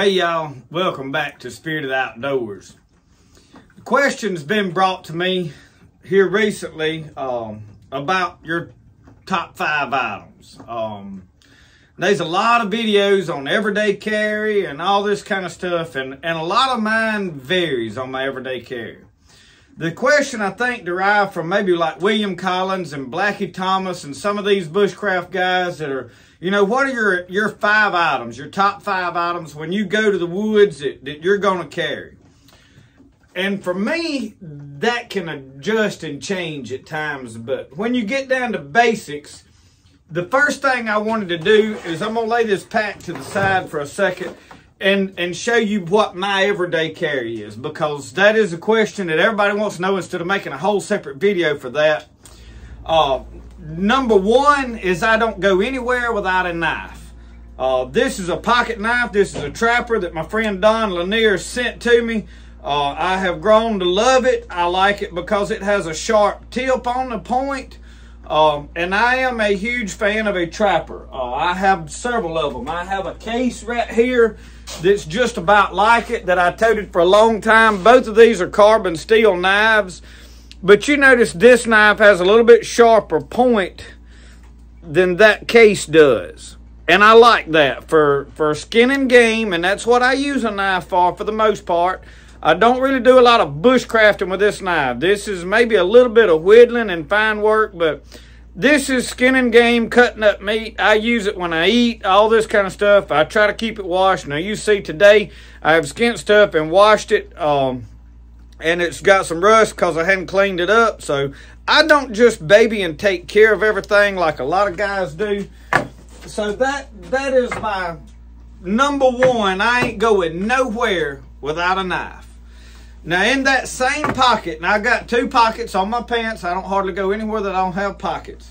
Hey y'all, welcome back to Spirit of the Outdoors. The question's been brought to me here recently about your top 5 items. There's a lot of videos on everyday carry and all this kind of stuff, and a lot of mine varies on my everyday carry. The question, I think, derived from maybe like William Collins and Blackie Thomas and some of these bushcraft guys that are, you know, what are your 5 items, your top 5 items when you go to the woods that you're going to carry? And for me, that can adjust and change at times. But when you get down to basics, the first thing I wanted to do is I'm going to lay this pack to the side for a second and show you what my everyday carry is, because that is a question that everybody wants to know instead of making a whole separate video for that. Number one is I don't go anywhere without a knife. This is a pocket knife. This is a trapper that my friend Don Lanier sent to me. I have grown to love it. I like it because it has a sharp tip on the point. And I am a huge fan of a trapper. I have several of them. I have a case right here that's just about like it that I toted for a long time. Both of these are carbon steel knives. But you notice this knife has a little bit sharper point than that case does. And I like that for skinning game, and that's what I use a knife for the most part. I don't really do a lot of bushcrafting with this knife. This is maybe a little bit of whittling and fine work, but this is skinning game, cutting up meat. I use it when I eat, all this kind of stuff. I try to keep it washed. Now you see today I have skinned stuff and washed it, and it's got some rust because I hadn't cleaned it up. So I don't just baby and take care of everything like a lot of guys do. So that is my number one. I ain't going nowhere without a knife. Now in that same pocket, and I got 2 pockets on my pants. I don't hardly go anywhere that I don't have pockets.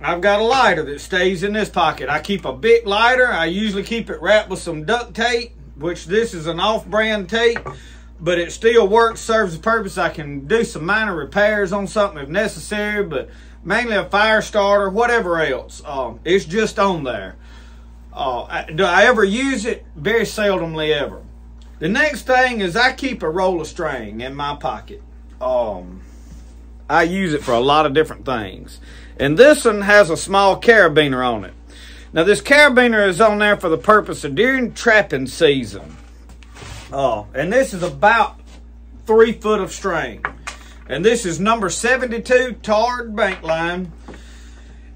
I've got a lighter that stays in this pocket. I keep a big lighter. I usually keep it wrapped with some duct tape, which this is an off-brand tape, but it still works, serves the purpose. I can do some minor repairs on something if necessary, but mainly a fire starter, whatever else. It's just on there. Do I ever use it? Very seldomly ever. The next thing is I keep a roll of string in my pocket. I use it for a lot of different things. And this one has a small carabiner on it. Now this carabiner is on there for the purpose of during trapping season. And this is about 3 foot of string. And this is number 72 tarred bank line.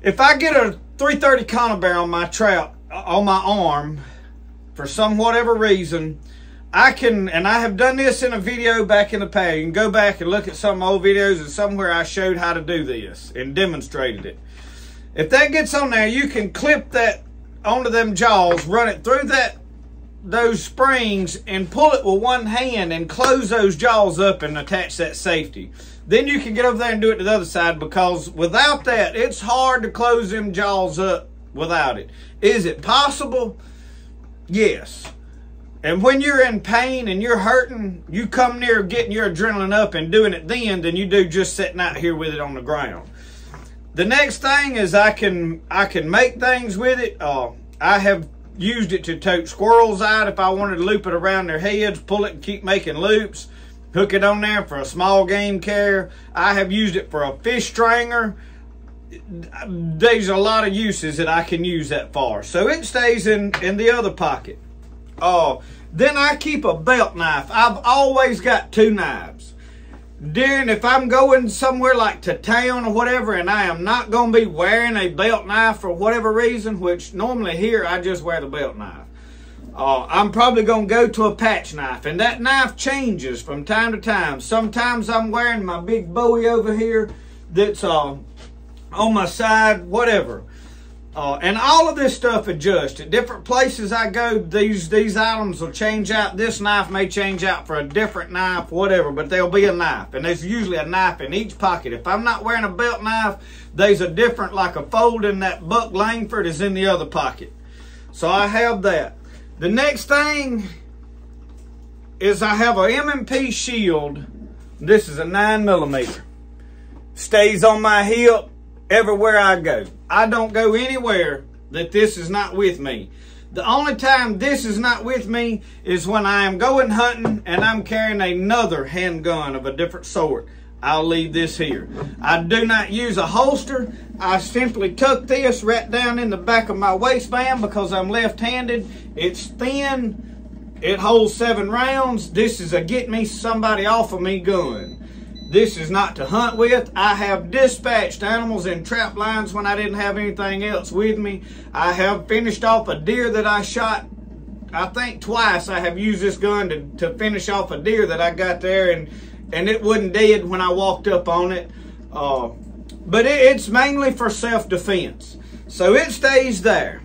If I get a 330 conibear on my trout, on my arm, for some whatever reason, I can, and I have done this in a video back in the past. You can go back and look at some old videos, and somewhere I showed how to do this and demonstrated it. If that gets on there, you can clip that onto them jaws, run it through those springs, and pull it with one hand and close those jaws up and attach that safety. Then you can get over there and do it to the other side, because without that, it's hard to close them jaws up without it. Is it possible? Yes. And when you're in pain and you're hurting, you come near getting your adrenaline up and doing it then than you do just sitting out here with it on the ground. The next thing is I can make things with it. I have used it to tote squirrels out if I wanted to loop it around their heads, pull it and keep making loops. Hook it on there for a small game carrier. I have used it for a fish stringer. There's a lot of uses that I can use that for. So it stays in the other pocket. Then I keep a belt knife. I've always got 2 knives. If I'm going somewhere like to town or whatever, and I am not going to be wearing a belt knife for whatever reason, which normally here I just wear the belt knife. I'm probably going to go to a patch knife, and that knife changes from time to time. Sometimes I'm wearing my big Bowie over here that's on my side, whatever. And all of this stuff adjusts. At different places I go, these items will change out. This knife may change out for a different knife, whatever, but there'll be a knife. And there's usually a knife in each pocket. If I'm not wearing a belt knife, there's a different, like a fold in that Buck Langford is in the other pocket. So I have that. The next thing is I have a M&P shield. This is a 9mm. Stays on my hip everywhere I go. I don't go anywhere that this is not with me. The only time this is not with me is when I am going hunting and I'm carrying another handgun of a different sort. I'll leave this here. I do not use a holster. I simply tuck this right down in the back of my waistband because I'm left-handed. It's thin. It holds 7 rounds. This is a get me somebody off of me gun. This is not to hunt with. I have dispatched animals in trap lines when I didn't have anything else with me. I have finished off a deer that I shot. I think twice I have used this gun to finish off a deer that I got there, and it wasn't dead when I walked up on it. But it's mainly for self-defense. So it stays there.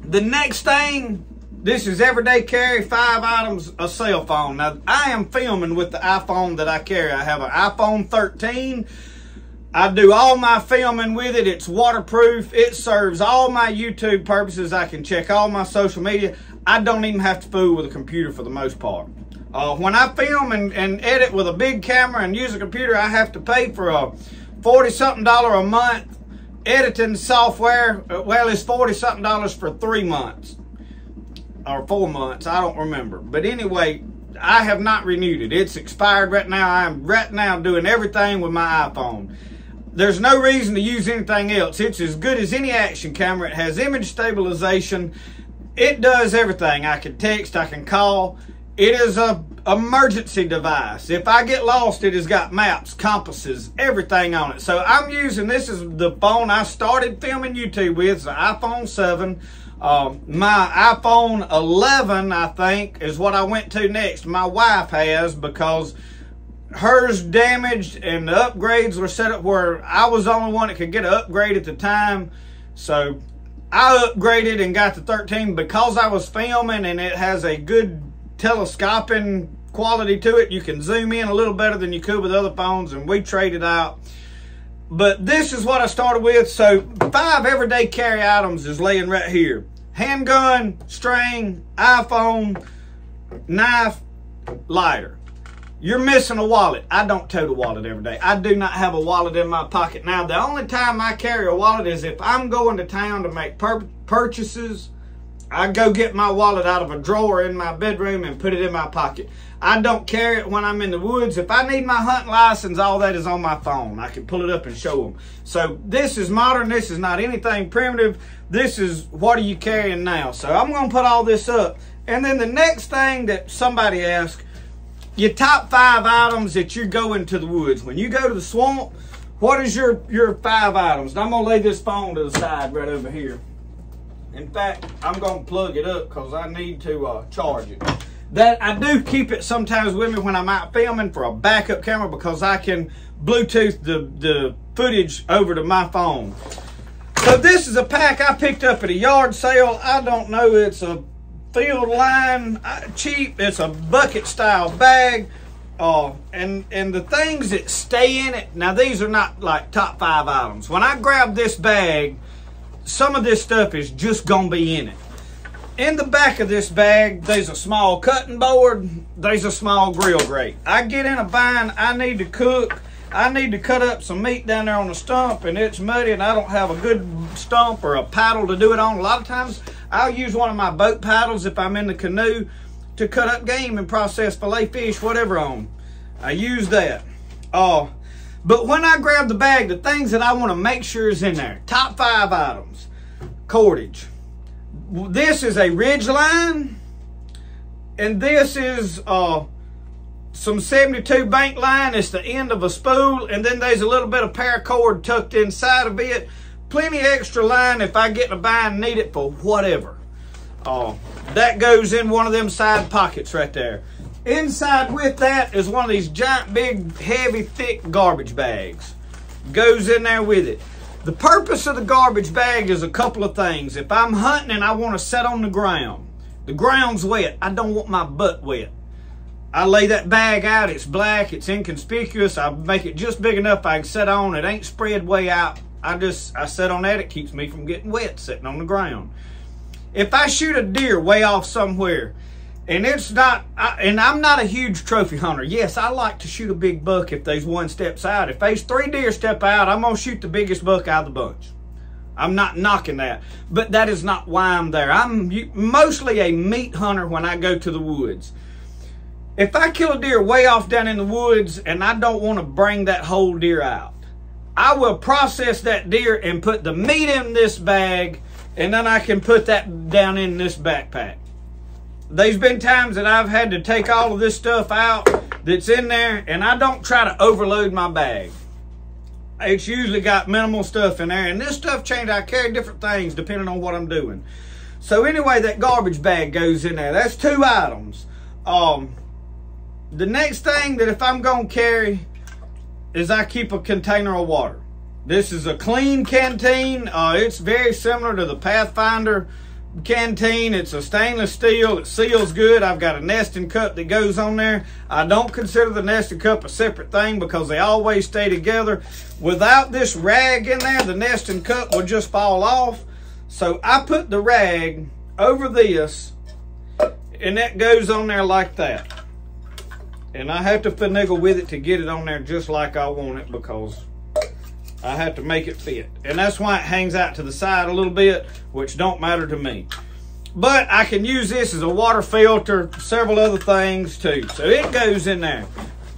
The next thing, this is everyday carry, 5 items, a cell phone. Now, I am filming with the iPhone that I carry. I have an iPhone 13. I do all my filming with it. It's waterproof. It serves all my YouTube purposes. I can check all my social media. I don't even have to fool with a computer for the most part. When I film and edit with a big camera and use a computer, I have to pay for a $40-something a month editing software. Well, it's $40-something for 3 months or 4 months. I don't remember. But anyway, I have not renewed it. It's expired right now. I am right now doing everything with my iPhone. There's no reason to use anything else. It's as good as any action camera. It has image stabilization. It does everything. I can text, I can call. It is a emergency device. If I get lost, it has got maps, compasses, everything on it. So I'm using, this is the phone I started filming YouTube with. It's the iPhone 7. My iPhone 11, I think, is what I went to next. My wife has, because hers damaged and the upgrades were set up where I was the only one that could get an upgrade at the time. So I upgraded and got the 13 because I was filming, and it has a good telescoping quality to it. You can zoom in a little better than you could with other phones, and we traded out. But this is what I started with. So 5 everyday carry items is laying right here. Handgun, string, iPhone, knife, lighter. You're missing a wallet. I don't tote a wallet every day. I do not have a wallet in my pocket. Now, the only time I carry a wallet is if I'm going to town to make purchases. I go get my wallet out of a drawer in my bedroom and put it in my pocket. I don't carry it when I'm in the woods. If I need my hunting license, all that is on my phone. I can pull it up and show them. So this is modern. This is not anything primitive. This is what are you carrying now. So I'm going to put all this up. And then the next thing that somebody asked, your top 5 items that you're going to the woods. When you go to the swamp, what is your 5 items? And I'm going to lay this phone to the side right over here. In fact, I'm going to plug it up because I need to charge it. That I do keep it sometimes with me when I'm out filming for a backup camera because I can Bluetooth the footage over to my phone. So this is a pack I picked up at a yard sale. I don't know, it's a field line, cheap. It's a bucket style bag. And the things that stay in it, now these are not like top 5 items. When I grab this bag, some of this stuff is just gonna be in it. In the back of this bag, there's a small cutting board, there's a small grill grate. I get in a bind, I need to cook, I need to cut up some meat down there on the stump, and it's muddy and I don't have a good stump or a paddle to do it on. A lot of times, I'll use one of my boat paddles if I'm in the canoe to cut up game and process fillet fish, whatever on. I use that. But when I grab the bag, the things that I want to make sure is in there. Top 5 items. Cordage. This is a ridge line. And this is some 72 bank line. It's the end of a spool. And then there's a little bit of paracord tucked inside of it. Plenty extra line if I get in a bind and need it for whatever. That goes in one of them side pockets right there. Inside with that is one of these giant, big, heavy, thick garbage bags. Goes in there with it. The purpose of the garbage bag is a couple of things. If I'm hunting and I want to sit on the ground's wet. I don't want my butt wet. I lay that bag out. It's black. It's inconspicuous. I make it just big enough I can sit on. It ain't spread way out. I sit on that. It keeps me from getting wet sitting on the ground. If I shoot a deer way off somewhere, and it's not, and I'm not a huge trophy hunter. Yes, I like to shoot a big buck if there's one steps out. If there's 3 deer step out, I'm going to shoot the biggest buck out of the bunch. I'm not knocking that, but that is not why I'm there. I'm mostly a meat hunter when I go to the woods. If I kill a deer way off down in the woods and I don't want to bring that whole deer out, I will process that deer and put the meat in this bag, and then I can put that down in this backpack. There's been times that I've had to take all of this stuff out that's in there, and I don't try to overload my bag. It's usually got minimal stuff in there, and this stuff changes. I carry different things depending on what I'm doing. So anyway, that garbage bag goes in there. That's 2 items. The next thing that if I'm going to carry is I keep a container of water. This is a clean canteen. It's very similar to the Pathfinder canteen. It's a stainless steel. It seals good. I've got a nesting cup that goes on there. I don't consider the nesting cup a separate thing because they always stay together. Without this rag in there, the nesting cup will just fall off. So I put the rag over this, and that goes on there like that. And I have to finagle with it to get it on there just like I want it, because I have to make it fit. And that's why it hangs out to the side a little bit, which don't matter to me. But I can use this as a water filter, several other things too. So it goes in there.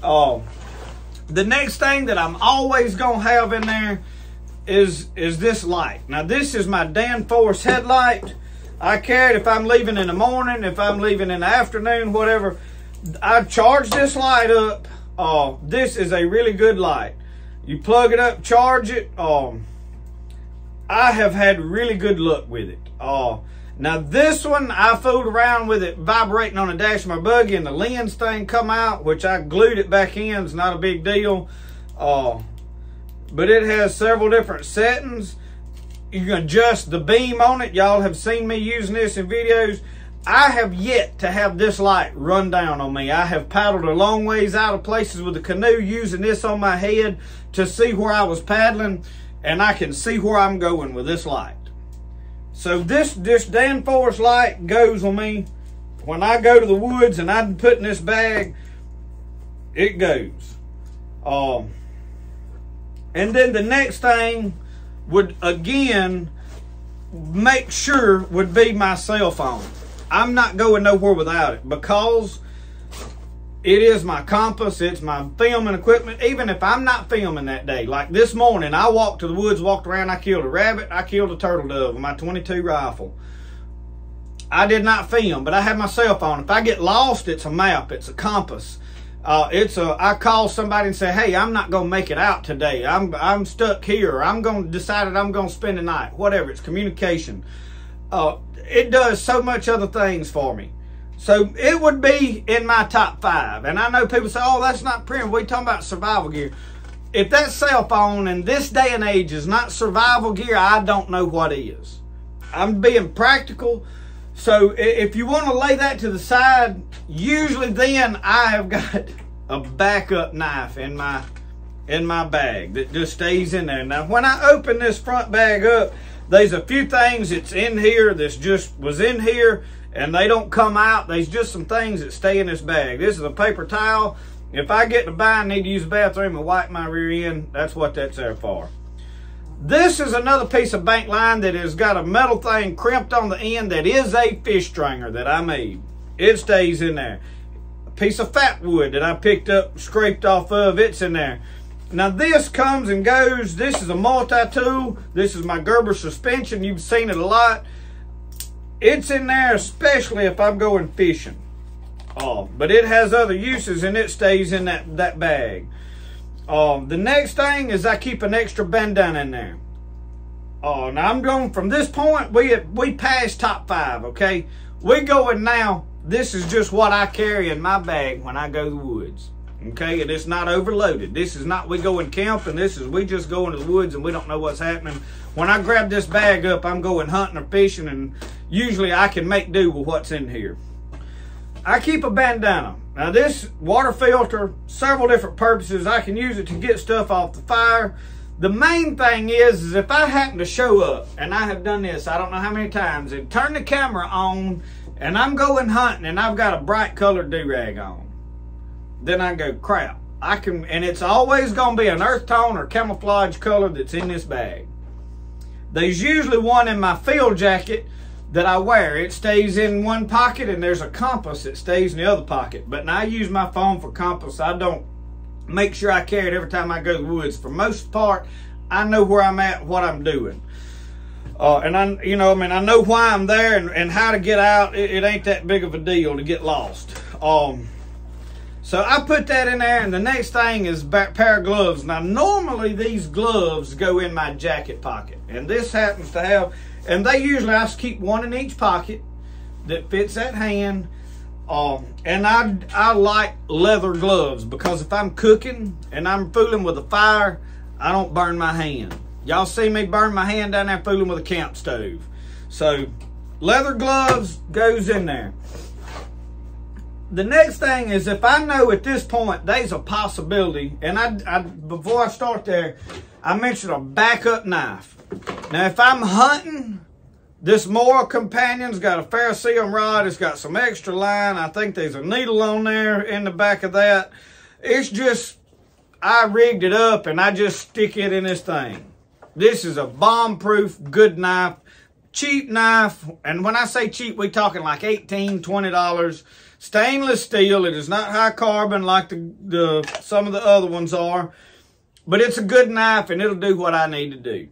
The next thing that I'm always gonna have in there is this light. Now this is my Danforth headlight. I carry it if I'm leaving in the morning, if I'm leaving in the afternoon, whatever. I charge this light up. This is a really good light. You plug it up, charge it. I have had really good luck with it. Now this one, I fooled around with it vibrating on the dash of my buggy, and the lens thing come out, which I glued it back in. It's not a big deal. But it has several different settings. You can adjust the beam on it. Y'all have seen me using this in videos. I have yet to have this light run down on me. I have paddled a long ways out of places with the canoe using this on my head to see where I was paddling, and I can see where I'm going with this light. So this Danforth light goes on me. When I go to the woods and I'm putting this bag, it goes. And then the next thing would, again, make sure would be my cell phone. I'm not going nowhere without it, because it is my compass. It's my filming equipment. Even if I'm not filming that day, like this morning, I walked to the woods, walked around, I killed a rabbit, I killed a turtle dove with my .22 rifle. I did not film, but I have my cell phone. If I get lost, it's a map, it's a compass. I call somebody and say, hey, I'm not going to make it out today. I'm stuck here. I'm going to decide that I'm going to spend the night. Whatever, it's communication. It does so much other things for me. So it would be in my top 5. And I know people say, oh, that's not premium. We're talking about survival gear. If that cell phone in this day and age is not survival gear, I don't know what is. I'm being practical. So if you want to lay that to the side, usually then I have got a backup knife in my bag that just stays in there. Now, when I open this front bag up, there's a few things that's in here that's just was in here, and they don't come out. There's just some things that stay in this bag. This is a paper towel. If I get to buy and need to use the bathroom and wipe my rear end, that's what that's there for. This is another piece of bank line that has got a metal thing crimped on the end that is a fish stringer that I made. It stays in there. A piece of fat wood that I picked up, scraped off of, it's in there. Now this comes and goes. This is a multi-tool. This is my Gerber suspension. You've seen it a lot. It's in there especially if I'm going fishing. But it has other uses, and it stays in that bag. The next thing is I keep an extra bandana in there. Now I'm going from this point, we passed top 5, okay? We're going now. This is just what I carry in my bag when I go to the woods. Okay, and it's not overloaded. This is not we go and camp, and this is we just go into the woods and we don't know what's happening. When I grab this bag up, I'm going hunting or fishing, and usually I can make do with what's in here. I keep a bandana. Now this water filter, several different purposes. I can use it to get stuff off the fire. The main thing is if I happen to show up, and I have done this, I don't know how many times, and turn the camera on, and I'm going hunting, and I've got a bright colored do-rag on. Then I go, crap, and it's always going to be an earth tone or camouflage color that's in this bag. There's usually one in my field jacket that I wear. It stays in one pocket, and there's a compass that stays in the other pocket. But now I use my phone for compass. I don't make sure I carry it every time I go to the woods. For most part, I know where I'm at, what I'm doing. And I know why I'm there and how to get out. It ain't that big of a deal to get lost. So I put that in there, and the next thing is a pair of gloves. Now, normally these gloves go in my jacket pocket, and this happens to have, and they usually, I just keep one in each pocket that fits that hand. And I like leather gloves, because if I'm cooking and I'm fooling with a fire, I don't burn my hand. Y'all see me burn my hand down there fooling with a camp stove. So leather gloves goes in there. The next thing is, if I know at this point there's a possibility, and I before I start there, I mentioned a backup knife. Now, if I'm hunting, this Moral Companion's got a ferrocerium rod. It's got some extra line. I think there's a needle on there in the back of that. It's just, I rigged it up and I just stick it in this thing. This is a bomb-proof, good knife, cheap knife. And when I say cheap, we're talking like $18, $20. Stainless steel. It is not high carbon like some of the other ones are. But it's a good knife, and it'll do what I need to do.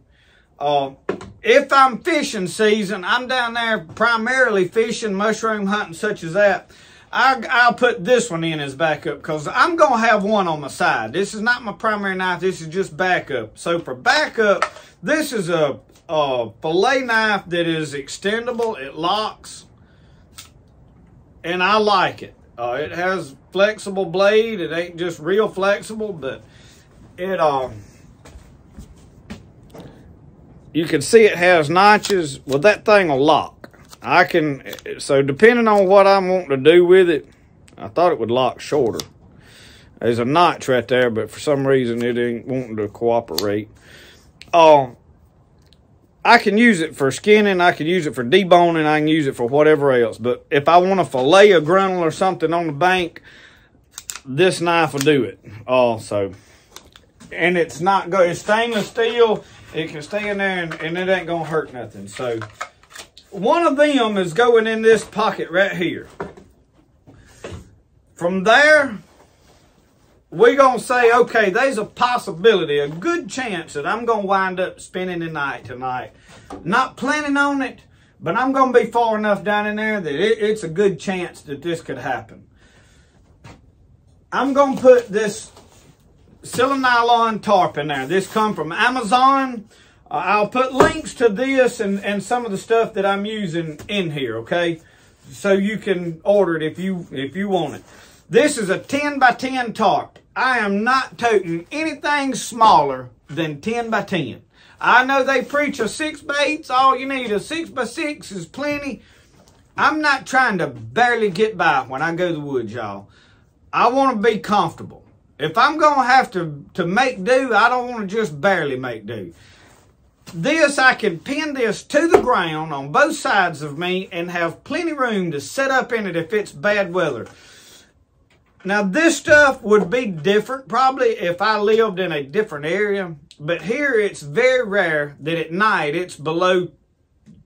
If I'm fishing season, I'm down there primarily fishing, mushroom hunting, such as that. I'll put this one in as backup, because I'm going to have one on my side. This is not my primary knife. This is just backup. So for backup, this is a fillet knife that is extendable. It locks, and I like it. It has flexible blade. It ain't just real flexible, but it you can see it has notches. Well, that thing will lock. So depending on what I'm wanting to do with it, I thought it would lock shorter. There's a notch right there, but for some reason it ain't wanting to cooperate. I can use it for skinning, I can use it for deboning, I can use it for whatever else. But if I want to fillet a grunnel or something on the bank, this knife will do it. And it's not good. It's stainless steel. It can stay in there, and it ain't gonna hurt nothing. So one of them is going in this pocket right here. From there, we're gonna say, okay, there's a possibility, a good chance that I'm gonna wind up spending the night tonight. Not planning on it, but I'm gonna be far enough down in there that it's a good chance that this could happen. I'm gonna put this nylon tarp in there. This come from Amazon. I'll put links to this and some of the stuff that I'm using in here, okay? So you can order it if you want it. This is a 10 by 10 tarp. I am not toting anything smaller than 10 by 10. I know they preach a 6 by 8's all you need. A 6 by 6 is plenty. I'm not trying to barely get by when I go to the woods, y'all. I want to be comfortable. If I'm going to have to make do, I don't want to just barely make do. This, I can pin this to the ground on both sides of me and have plenty room to set up in it if it's bad weather. Now, this stuff would be different probably if I lived in a different area. But here, it's very rare that at night it's below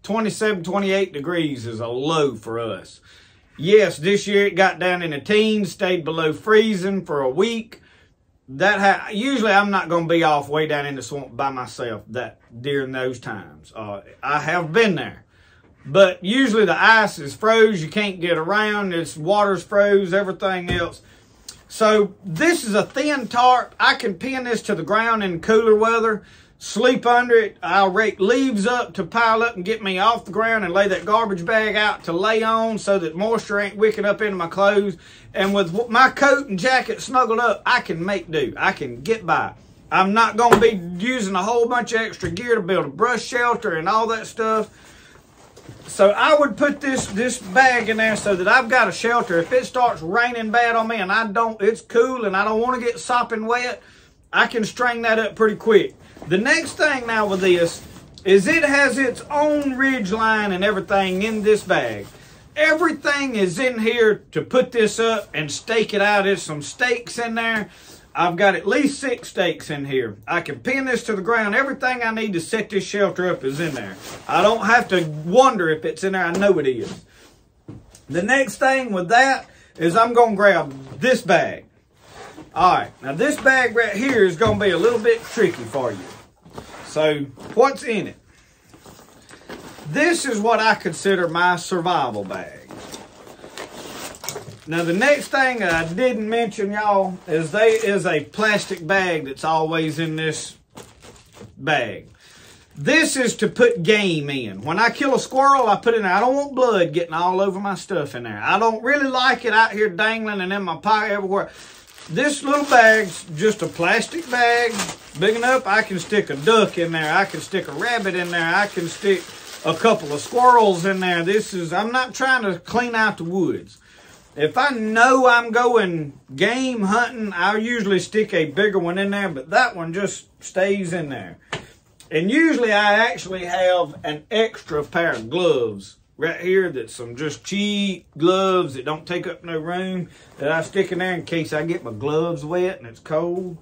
27, 28 degrees is a low for us. Yes, this year it got down in the teens, stayed below freezing for a week. Usually I'm not going to be off way down in the swamp by myself during those times. I have been there. But usually the ice is froze. You can't get around. Water's froze, everything else. So this is a thin tarp. I can pin this to the ground in cooler weather, sleep under it. I'll rake leaves up to pile up and get me off the ground and lay that garbage bag out to lay on so that moisture ain't wicking up into my clothes. And with my coat and jacket snuggled up, I can make do. I can get by. I'm not going to be using a whole bunch of extra gear to build a brush shelter and all that stuff. So I would put this bag in there so that I've got a shelter. If it starts raining bad on me and it's cool and I don't want to get sopping wet, I can string that up pretty quick. The next thing now with this is it has its own ridge line and everything in this bag. Everything is in here to put this up and stake it out. There's some stakes in there. I've got at least 6 stakes in here. I can pin this to the ground. Everything I need to set this shelter up is in there. I don't have to wonder if it's in there. I know it is. The next thing with that is I'm going to grab this bag. All right, now this bag right here is going to be a little bit tricky for you. So what's in it? This is what I consider my survival bag. Now the next thing I didn't mention, y'all, is there is a plastic bag that's always in this bag. This is to put game in. When I kill a squirrel, I put it in there. I don't want blood getting all over my stuff in there. I don't really like it out here dangling and in my pocket everywhere. This little bag's just a plastic bag, big enough. I can stick a duck in there. I can stick a rabbit in there. I can stick a couple of squirrels in there. I'm not trying to clean out the woods. If I know I'm going game hunting, I'll usually stick a bigger one in there, but that one just stays in there. And usually I actually have an extra pair of gloves right here that's some just cheap gloves that don't take up no room that I stick in there in case I get my gloves wet and it's cold.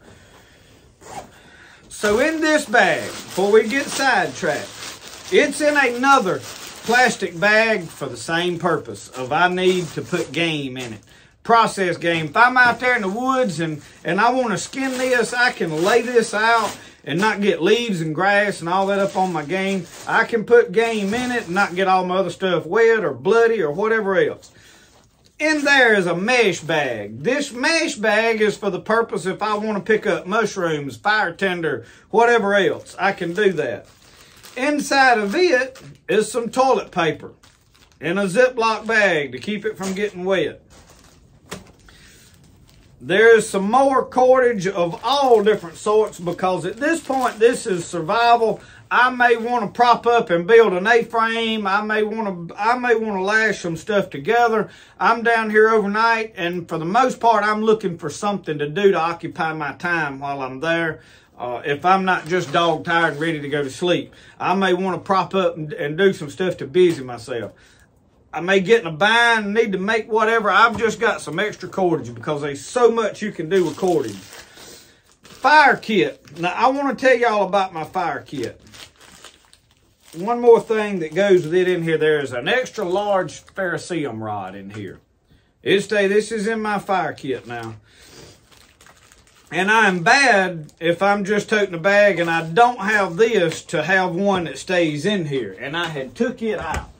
So in this bag, before we get sidetracked, it's in another plastic bag for the same purpose of I need to put game in it. Processed game. If I'm out there in the woods and I want to skin this, I can lay this out and not get leaves and grass and all that up on my game. I can put game in it and not get all my other stuff wet or bloody or whatever else. In there is a mesh bag. This mesh bag is for the purpose if I want to pick up mushrooms, fire tinder, whatever else. I can do that. Inside of it is some toilet paper in a Ziploc bag to keep it from getting wet. There's some more cordage of all different sorts because at this point this is survival. I may want to prop up and build an A-frame. I may want to lash some stuff together. I'm down here overnight, and for the most part I'm looking for something to do to occupy my time while I'm there. If I'm not just dog tired and ready to go to sleep, I may want to prop up and do some stuff to busy myself. I may get in a bind and need to make whatever. I've just got some extra cordage because there's so much you can do with cordage. Fire kit. Now, I want to tell y'all about my fire kit. One more thing that goes with it in here, there is an extra large ferrocerium rod in here. This is in my fire kit now. And I'm bad if I'm just toting a bag and I don't have this to have one that stays in here. And I had took it out.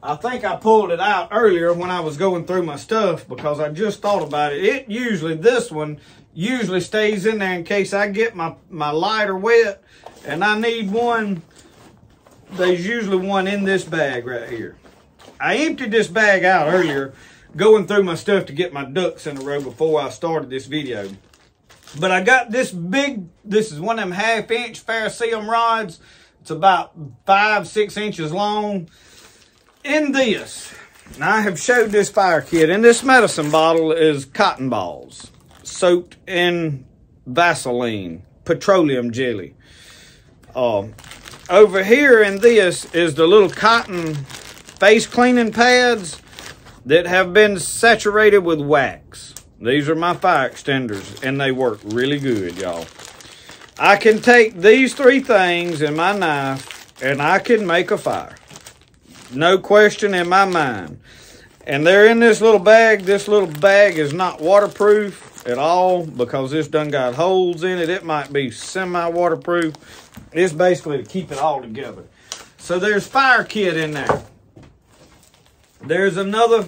I think I pulled it out earlier when I was going through my stuff because I just thought about it. This one usually stays in there in case I get my lighter wet and I need one. There's usually one in this bag right here. I emptied this bag out earlier going through my stuff to get my ducks in a row before I started this video. But I got this is one of them 1/2 inch ferrocerium rods. It's about 5-6 inches long. In this, now I have showed this fire kit. In this medicine bottle is cotton balls soaked in Vaseline, petroleum jelly. Over here in this is the little cotton face cleaning pads that have been saturated with wax. These are my fire extenders, and they work really good, y'all. I can take these 3 things in my knife, and I can make a fire. No question in my mind. And they're in this little bag. This little bag is not waterproof at all because this done got holes in it. It might be semi-waterproof. It's basically to keep it all together. So there's fire kit in there. There's another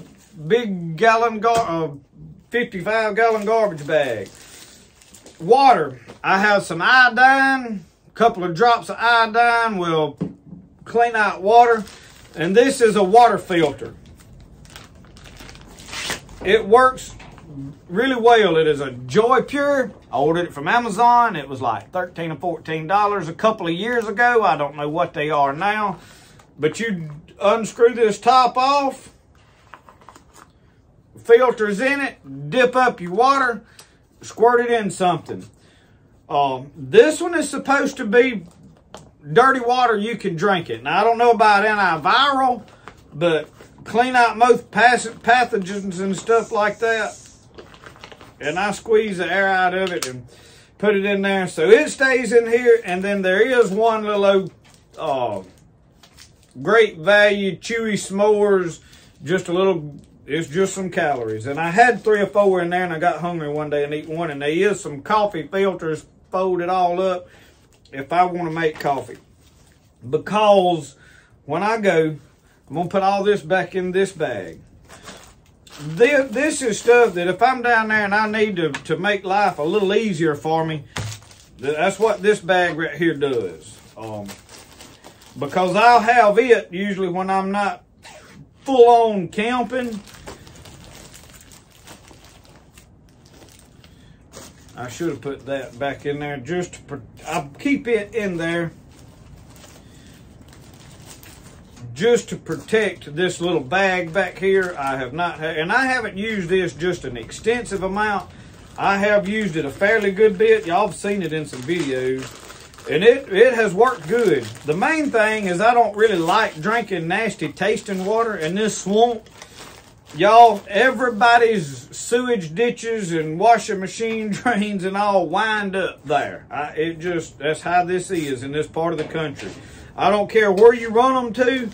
big 55-gallon garbage bag. Water. I have some iodine. A couple of drops of iodine will clean out water. And this is a water filter. It works really well. It is a Joy Pure. I ordered it from Amazon. It was like $13 or $14 a couple of years ago. I don't know what they are now. But you unscrew this top off. Filter's in it. Dip up your water. Squirt it in something. This one is supposed to be dirty water, you can drink it. Now, I don't know about antiviral, but clean out most pathogens and stuff like that. and I squeeze the air out of it and put it in there. So it stays in here. And then there is one little great value chewy s'mores, just a little, it's just some calories. And I had 3 or 4 in there, and I got hungry one day and eat one. And there is some coffee filters folded all up if I want to make coffee. Because when I go, I'm going to put all this back in this bag. This is stuff that if I'm down there and I need to make life a little easier for me, that's what this bag right here does. Because I'll have it usually when I'm not full on camping. I should have put that back in there just to, I'll keep it in there just to protect this little bag back here. I have not had, and I haven't used this just an extensive amount. I have used it a fairly good bit. Y'all have seen it in some videos, and it has worked good. The main thing is I don't really like drinking nasty tasting water in this swamp. Y'all, everybody's sewage ditches and washing machine drains and all wind up there. That's how this is in this part of the country. I don't care where you run them to.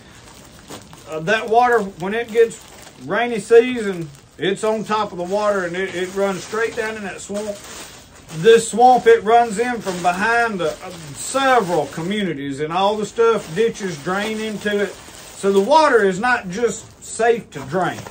That water, when it gets rainy season, it's on top of the water, and it runs straight down in that swamp. This swamp, it runs in from behind several communities, and all the stuff, ditches drain into it. So the water is not just safe to drink.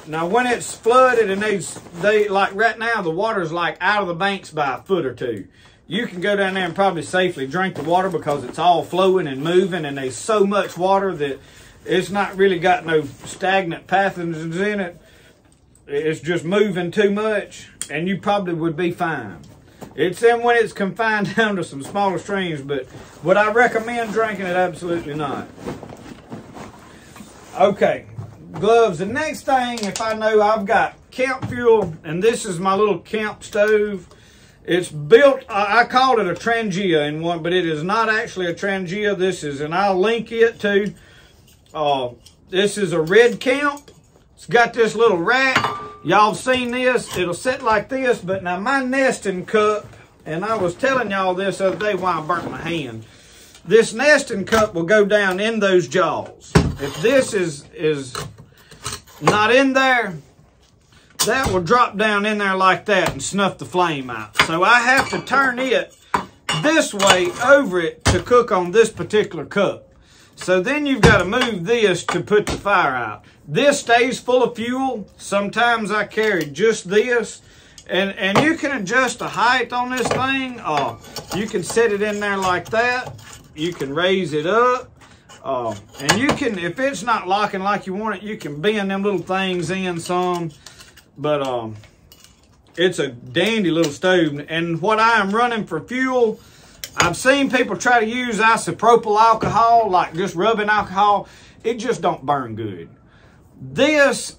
Now when it's flooded and they like right now, the water's like out of the banks by a foot or two. You can go down there and probably safely drink the water because it's all flowing and moving, and there's so much water that it's not really got no stagnant pathogens in it. It's just moving too much, and you probably would be fine. It's then when it's confined down to some smaller streams, but would I recommend drinking it? Absolutely not. Okay, gloves. The next thing, if I know I've got camp fuel, and this is my little camp stove. It's built, I called it a Trangia in one, but it is not actually a Trangia. This is, and I'll link it to, this is a red camp. It's got this little rack. Y'all seen this. It'll sit like this, but now my nesting cup, and I was telling y'all this the other day while I burnt my hand. This nesting cup will go down in those jaws. If this is not in there, that will drop down in there like that and snuff the flame out. So I have to turn it this way over it to cook on this particular cup. So then you've got to move this to put the fire out. This stays full of fuel. Sometimes I carry just this. And you can adjust the height on this thing. You can set it in there like that. You can raise it up. And you can, if it's not locking like you want it, you can bend them little things in some. But it's a dandy little stove. And what I am running for fuel, I've seen people try to use isopropyl alcohol, like just rubbing alcohol. It just don't burn good. This,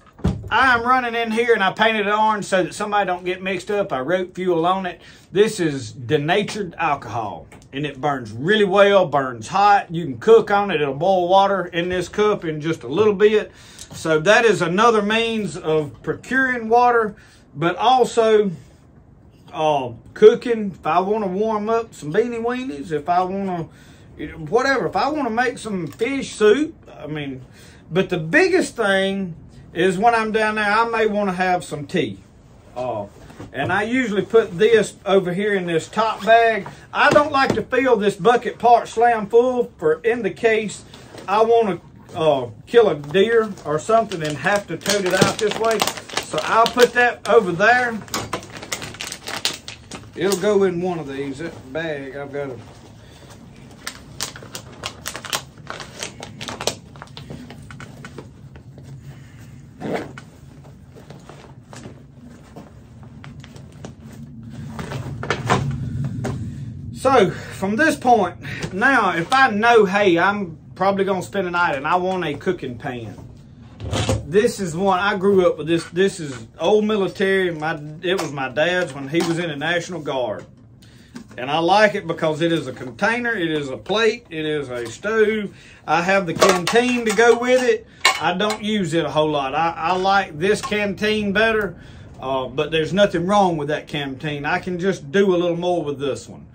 I'm running in here, and I painted it orange so that somebody don't get mixed up. I wrote fuel on it. This is denatured alcohol, and it burns really well, burns hot. You can cook on it. It'll boil water in this cup in just a little bit. So that is another means of procuring water, but also cooking. If I want to warm up some beanie weenies, if I want to, whatever, if I want to make some fish soup, I mean, but the biggest thing is when I'm down there, I may want to have some tea. And I usually put this over here in this top bag. I don't like to fill this bucket part slam full for in the case I want to kill a deer or something and have to tote it out this way. So I'll put that over there. It'll go in one of these. That bag, I've got to. So from this point, now if I know, hey, I'm probably gonna spend a night and I want a cooking pan. This is one, I grew up with this. This is old military. It was my dad's when he was in the National Guard. And I like it because it is a container, it is a plate, it is a stove. I have the canteen to go with it. I don't use it a whole lot. I like this canteen better, but there's nothing wrong with that canteen. I can just do a little more with this one.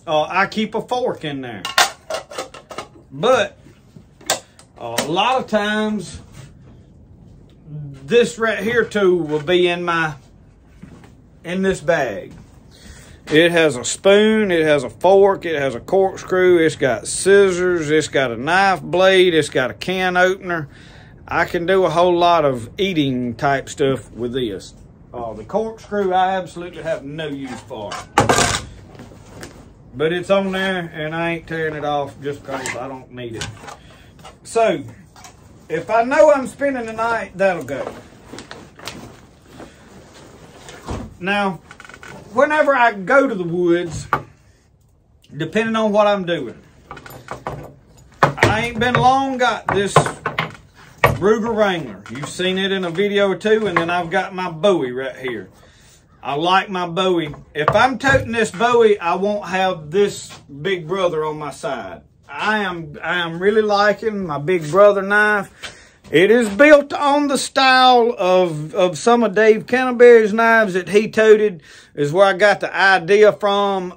I keep a fork in there. But a lot of times, this right here too will be in this bag. It has a spoon, it has a fork, it has a corkscrew, it's got scissors, it's got a knife blade, it's got a can opener. I can do a whole lot of eating type stuff with this. The corkscrew I absolutely have no use for. But it's on there and I ain't tearing it off just because I don't need it. So, if I know I'm spending the night, that'll go. Now, whenever I go to the woods, depending on what I'm doing, I ain't been long got this Ruger Wrangler. You've seen it in a video or two, and then I've got my Bowie right here. I like my Bowie. If I'm toting this Bowie, I won't have this Big Brother on my side. I am really liking my Big Brother knife. It is built on the style of some of Dave Canterbury's knives that he toted, is where I got the idea from.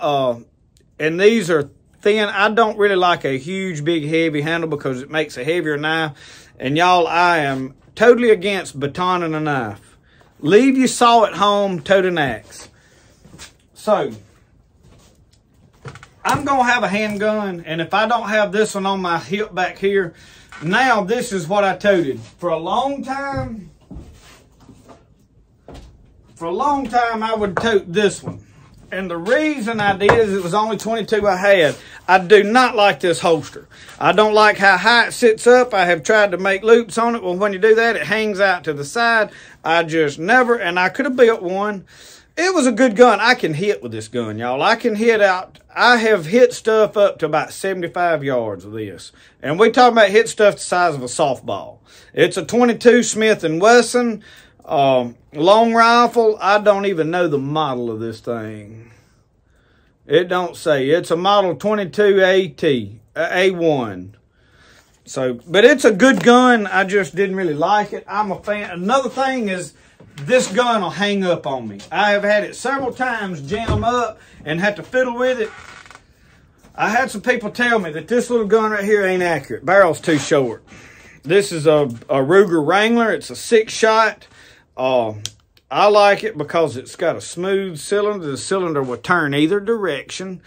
And these are thin. I don't really like a huge, big, heavy handle because it makes a heavier knife. And y'all, I am totally against batoning a knife. Leave your saw at home, tote an axe. So, I'm going to have a handgun, and if I don't have this one on my hip back here, now this is what I toted. For a long time, I would tote this one. And the reason I did is it was only 22 I had. I do not like this holster. I don't like how high it sits up. I have tried to make loops on it. Well, when you do that, it hangs out to the side. I just never, and I could have built one. It was a good gun. I can hit with this gun, y'all. I can hit out. I have hit stuff up to about 75 yards with this. And we talking about hit stuff the size of a softball. It's a 22 Smith & Wesson. Long rifle. I don't even know the model of this thing. It don't say. It's a model 22 A1. So, but it's a good gun. I just didn't really like it. I'm a fan. Another thing is this gun will hang up on me. I have had it several times jam up and had to fiddle with it. I had some people tell me that this little gun right here ain't accurate. Barrel's too short. This is a Ruger Wrangler. It's a 6-shot. I like it because it's got a smooth cylinder. The cylinder will turn either direction.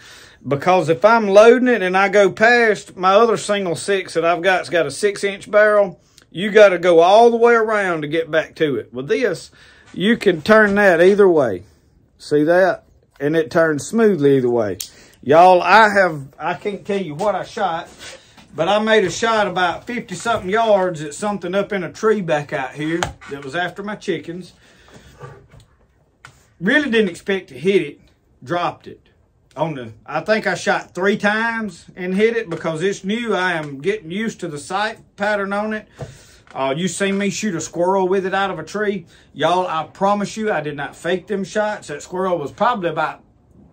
Because if I'm loading it and I go past my other single 6 that I've got, it's got a 6-inch barrel. You got to go all the way around to get back to it. With this, you can turn that either way. See that? And it turns smoothly either way. Y'all, I can't tell you what I shot, but I made a shot about 50-something yards at something up in a tree back out here that was after my chickens. Really didn't expect to hit it. Dropped it. I think I shot 3 times and hit it because it's new. I am getting used to the sight pattern on it. You seen me shoot a squirrel with it out of a tree. Y'all, I promise you, I did not fake them shots. That squirrel was probably about,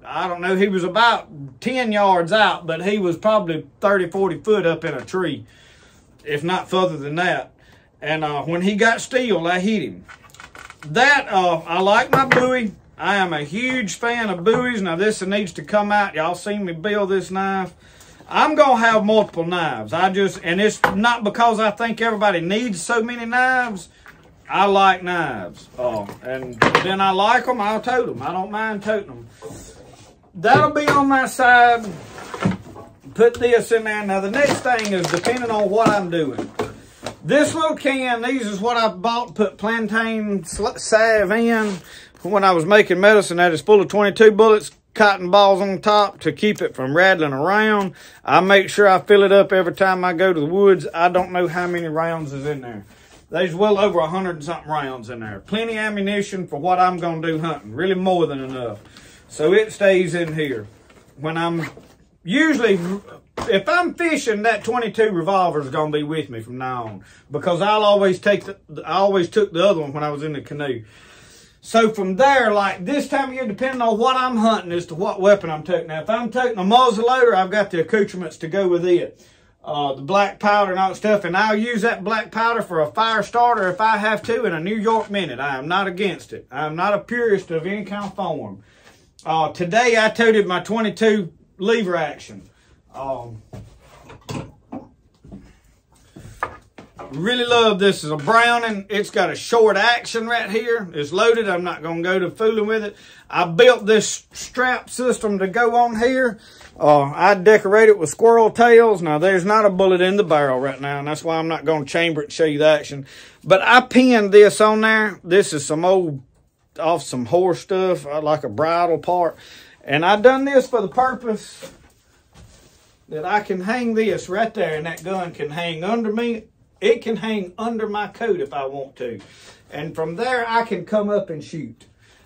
I don't know, he was about 10 yards out, but he was probably 30, 40 foot up in a tree, if not further than that. And when he got still, I hit him. I like my Bowie. I am a huge fan of Bowies. Now, this needs to come out. Y'all seen me build this knife. I'm going to have multiple knives. And it's not because I think everybody needs so many knives. I like knives. And then I like them, I'll tote them. I don't mind toting them. That'll be on my side. Put this in there. Now, the next thing is depending on what I'm doing. This little can, these is what I bought, put plantain salve in. When I was making medicine, that is full of 22 bullets, cotton balls on top to keep it from rattling around. I make sure I fill it up every time I go to the woods. I don't know how many rounds is in there. There's well over 100 and something rounds in there. Plenty ammunition for what I'm going to do hunting. Really more than enough. So it stays in here. When I'm usually, if I'm fishing, that 22 revolver is going to be with me from now on. Because I always took the other one when I was in the canoe. So from there, like this time of year, depending on what I'm hunting as to what weapon I'm taking. Now, if I'm taking a muzzleloader, I've got the accoutrements to go with it. the black powder and all that stuff, and I'll use that black powder for a fire starter if I have to in a New York minute. I am not against it. I am not a purist of any kind of form. Today I toted my 22 lever action. Really love this. Is a Browning. It's got a short action right here. It's loaded. I'm not going to go to fooling with it. I built this strap system to go on here. I decorate it with squirrel tails. Now, there's not a bullet in the barrel right now, and that's why I'm not going to chamber it and show you the action. But I pinned this on there. This is some old, off some horse stuff, like a bridle part. And I done this for the purpose that I can hang this right there, and that gun can hang under me. It can hang under my coat if I want to. And from there, I can come up and shoot.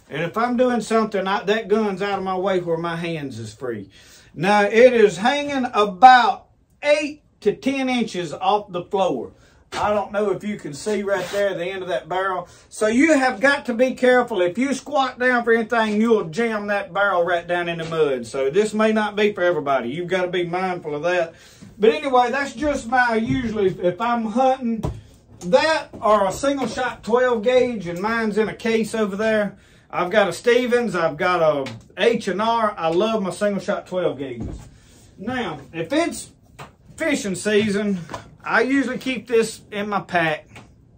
And if I'm doing something, that gun's out of my way where my hands is free. Now, it is hanging about 8 to 10 inches off the floor. I don't know if you can see right there the end of that barrel. So you have got to be careful. If you squat down for anything, you'll jam that barrel right down in the mud. So this may not be for everybody. You've got to be mindful of that. But anyway, that's just my, usually if I'm hunting, that or a single shot 12 gauge, and mine's in a case over there. I've got a Stevens, I've got a H&R. I love my single shot 12 gauges. Now, if it's fishing season, I usually keep this in my pack,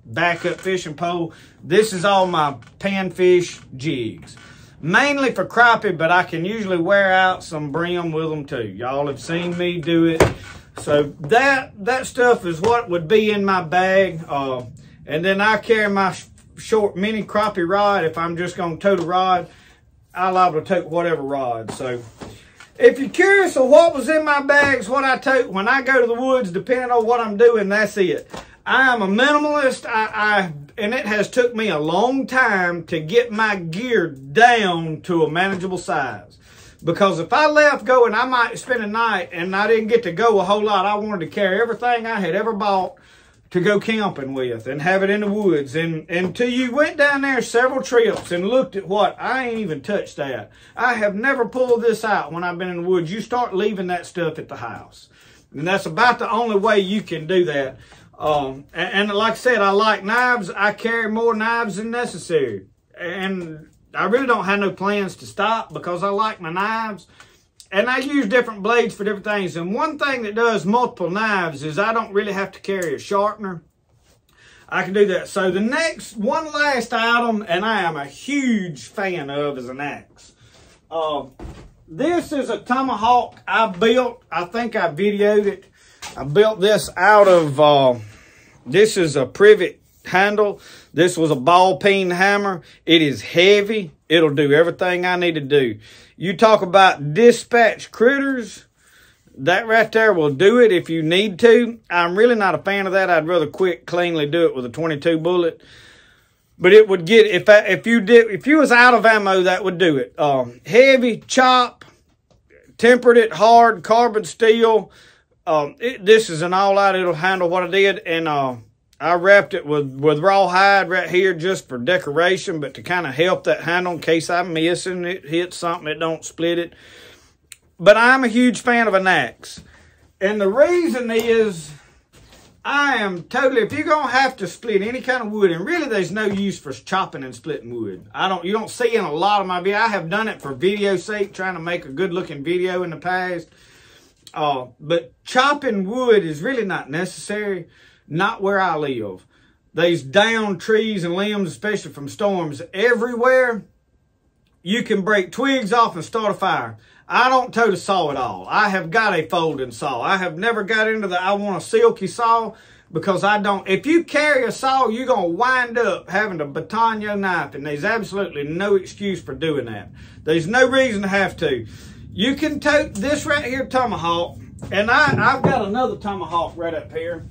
backup fishing pole. This is all my panfish jigs. Mainly for crappie, but I can usually wear out some brim with them too. Y'all have seen me do it. So that stuff is what would be in my bag. And then I carry my short mini crappie rod. If I'm just going to tote a rod, I'll liable to tote whatever rod. So if you're curious of what was in my bags, what I tote when I go to the woods, depending on what I'm doing, that's it. I am a minimalist, and it has took me a long time to get my gear down to a manageable size. Because if I left going, I might spend a night and I didn't get to go a whole lot. I wanted to carry everything I had ever bought to go camping with and have it in the woods. And until you went down there several trips and looked at what, I ain't even touched that. I have never pulled this out when I've been in the woods. You start leaving that stuff at the house. And that's about the only way you can do that. And like I said, I like knives. I carry more knives than necessary. And I really don't have no plans to stop because I like my knives. And I use different blades for different things. And one thing that does multiple knives is I don't really have to carry a sharpener. I can do that. So the next, one last item, and I am a huge fan of, is an axe. This is a tomahawk I built. I think I videoed it. I built this out of, this is a privet handle. This was a ball peen hammer. It is heavy. It'll do everything I need to do. You talk about dispatch critters, that right there will do it if you need to. I'm really not a fan of that. I'd rather quick, cleanly do it with a 22 bullet. But it would get, if you was out of ammo, that would do it. Heavy, chop, tempered it, hard, carbon steel. This is an all-out. It'll handle what I did. And I wrapped it with rawhide right here just for decoration, but to kind of help that handle in case I'm missing it, hit something, it don't split it. But I'm a huge fan of an axe. And the reason is I am totally, if you're going to have to split any kind of wood, and really there's no use for chopping and splitting wood. You don't see in a lot of my videos. I have done it for video's sake, trying to make a good looking video in the past. But chopping wood is really not necessary. Not where I live. There's down trees and limbs, especially from storms, everywhere. You can break twigs off and start a fire. I don't tote a saw at all. I have got a folding saw. I have never got into the I want a silky saw because I don't. If you carry a saw, you're going to wind up having to baton your knife, and there's absolutely no excuse for doing that. There's no reason to have to. You can tote this right here tomahawk, and I've got another tomahawk right up here.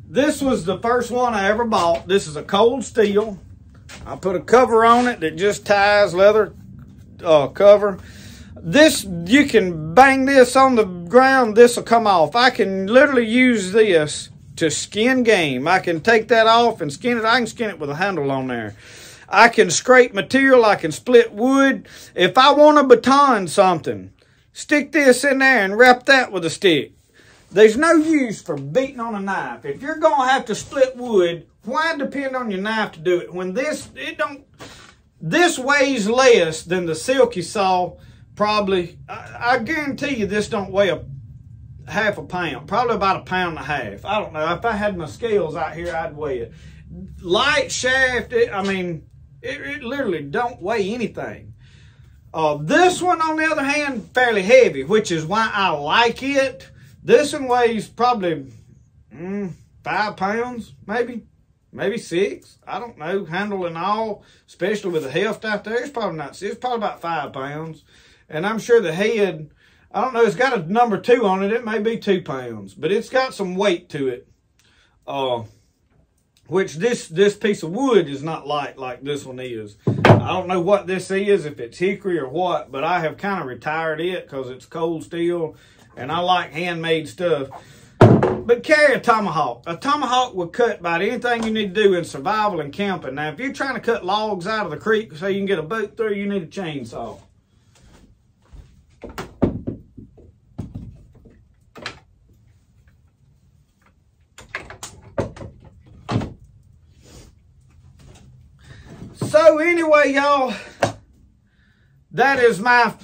This was the first one I ever bought. This is a cold steel. I put a cover on it that just ties, leather cover. This, you can bang this on the ground, this will come off. I can literally use this to skin game. I can take that off and skin it. I can skin it with a handle on there. I can scrape material. I can split wood. If I want to baton something, stick this in there and wrap that with a stick. There's no use for beating on a knife. If you're going to have to split wood, why depend on your knife to do it? When this weighs less than the silky saw, probably, I guarantee you this don't weigh half a pound. Probably about 1.5 pounds. I don't know. If I had my scales out here, I'd weigh it. Light shaft, it literally don't weigh anything. This one, on the other hand, fairly heavy, which is why I like it. This one weighs probably 5 pounds, maybe 6. I don't know, handle and all, especially with the heft out there. It's probably not 6, it's probably about 5 pounds. And I'm sure the head, I don't know, it's got a number 2 on it. It may be 2 pounds, but it's got some weight to it. Which this piece of wood is not light like this one is. I don't know what this is, if it's hickory or what, but I have kind of retired it because it's cold steel. And I like handmade stuff. But carry a tomahawk. A tomahawk will cut about anything you need to do in survival and camping. Now, if you're trying to cut logs out of the creek so you can get a boat through, you need a chainsaw. So anyway, y'all, that is my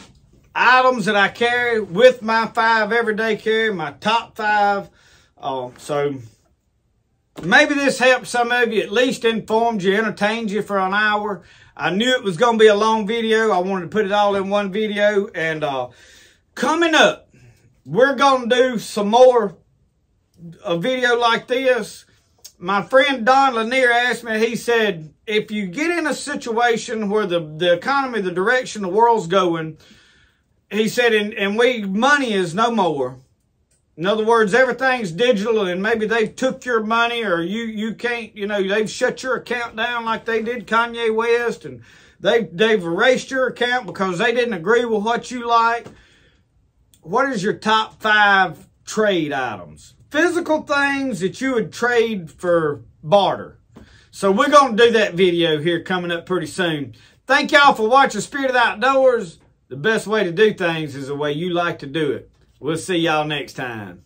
items that I carry with my 5 everyday carry, my top 5. So maybe this helps some of you, at least informed you, entertained you for an hour. I knew it was going to be a long video. I wanted to put it all in one video. And coming up, we're going to do some more a video like this. My friend Don Lanier asked me, he said, if you get in a situation where the economy, the direction the world's going, he said, and money is no more. In other words, everything's digital, and maybe they've took your money, or you can't, they've shut your account down like they did Kanye West, and they've erased your account because they didn't agree with what you like. What is your top 5 trade items? Physical things that you would trade for barter. So we're going to do that video here coming up pretty soon. Thank y'all for watching Spirit of the Outdoors. The best way to do things is the way you like to do it. We'll see y'all next time.